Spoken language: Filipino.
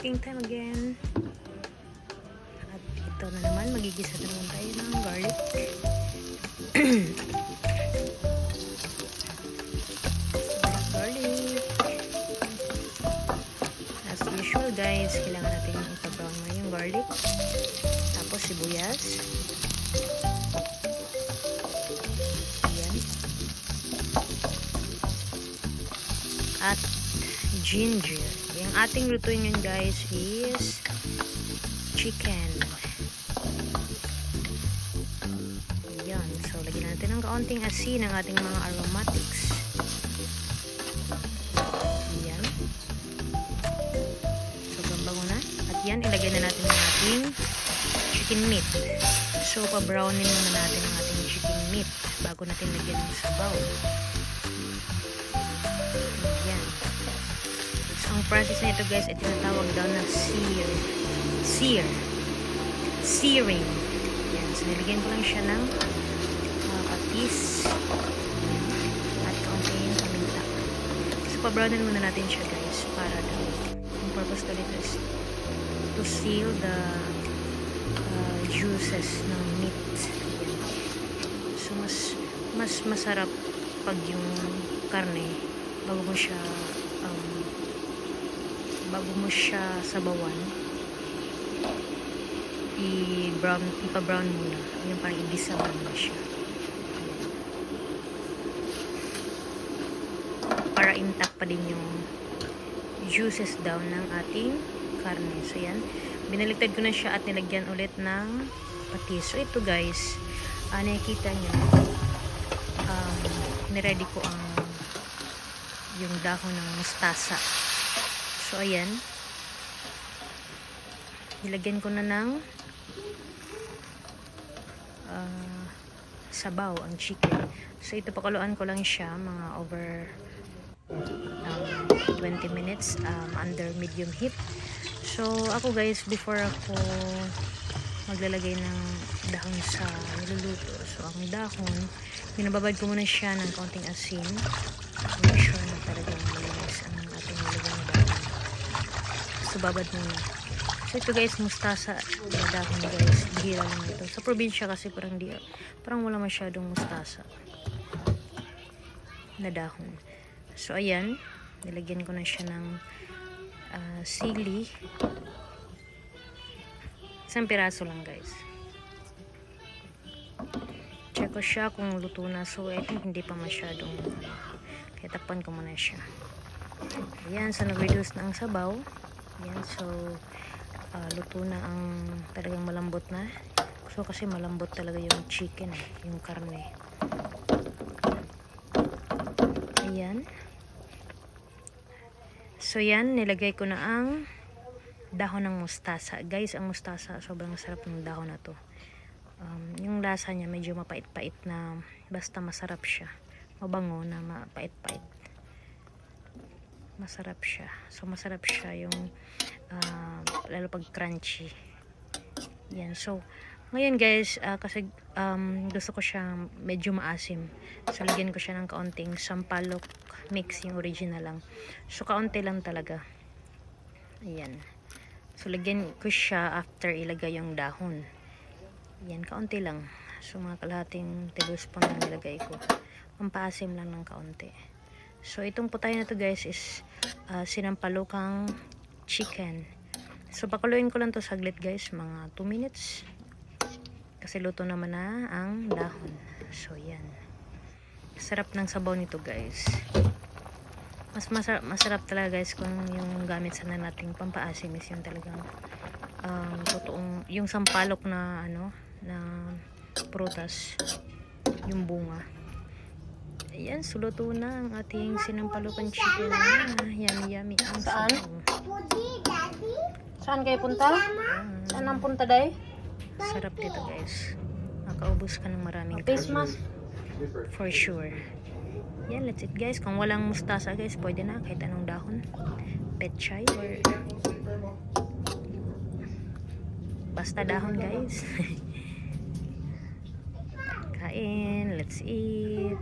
cooking time again. At ito na naman, magigisa na naman tayo ng garlic. Garlic. As usual guys, kailangan natin ipabrown mo yung garlic. Tapos sibuyas. Ayan. At ginger. Yung ating lutuin yun guys is chicken. Ayan. So, lagyan natin ng kaunting asin ng ating mga aromatics. Ayan. Sobrang bango na. At yan, ilagay na natin yung ating chicken meat. So, pa-brownin muna natin ang ating chicken meat bago natin lagyan ng sabaw. Ayan. So, ang process na ito guys ay tinatawag daw na searing. Ayan. So, nilagyan ko lang siya ng patis at kaunting paminta. So, pa-brownin muna natin siya guys para daw ang purpose ko dito is to seal the juices ng meat. Ayan. So, mas masarap pag yung karne bago mo siya sabawan, ipa-brown muna. Yung parang igisa muna siya. Para intact pa din yung juices daw ng ating karne. So yan, binaligtad ko na siya at nilagyan ulit ng patis. So ito guys, nakikita nyo, niready ko yung dahon ng mustasa. So ayan, nilagyan ko na ng sabaw ang chicken. So ito, pakuluan ko lang siya mga over 20 minutes under medium heat. So ako guys, before ako maglalagay ng dahon sa niluluto, so ang dahon, binababad ko muna siya ng kaunting asin. Make sure na talagang malinis ang ating nilagay na dahon. So babad muna. So ito guys, mustasa na dahon guys, gira lang ito. Sa probinsya kasi parang wala masyadong mustasa na dahon. So ayan, nilagyan ko na siya ng sili. Isang piraso lang guys. Check ko siya kung luto na. So I think hindi pa masyadong, kaya takpan ko muna siya. Ayan, so nag-reduce na ang sabaw. Ayan, so luto na ang talagang malambot na. So kasi malambot talaga yung chicken, yung karne. Ayan. So yan, nilagay ko na ang dahon ng mustasa. Guys, ang mustasa, sobrang sarap ng dahon na to. Yung lasa niya medyo mapait-pait na, basta masarap siya. Mabango na mapait-pait. Masarap siya. So masarap siya yung lalo pag crunchy. Yan. So ngayon guys, kasi gusto ko siya medyo maasim. So lagyan ko siya ng kaunting sampalok mix, yung original lang. So kaunti lang talaga. Ayan. So lagyan ko siya after ilagay yung dahon. Yan, kaunti lang. So mga kalahating tablespoon lang nilagay ko. Pampaasim lang ng kaunti. So itong putay na to guys is sinampalukang chicken. So pakuluin ko lang to saglit guys, mga 2 minutes. Kasi luto naman na ang dahon. So yan. Sarap ng sabaw nito guys. Mas masarap talaga guys kung yung gamit sana nating pampaasim is yung talagang totoong, yung sampalok na na prutas, yung bunga. Ayan, suluto na ang ating sinampalokan chicken. Yummy ang Saan? sabaw. Saan kayo punta? Saan ang punta day? Sarap dito guys. Makaubos ka ng maraming Face kanin. mask. For sure. Yan, that's it guys. Kung walang mustasa guys, pwede na kahit anong dahon. Pechay or basta dahon guys. Kain, let's eat.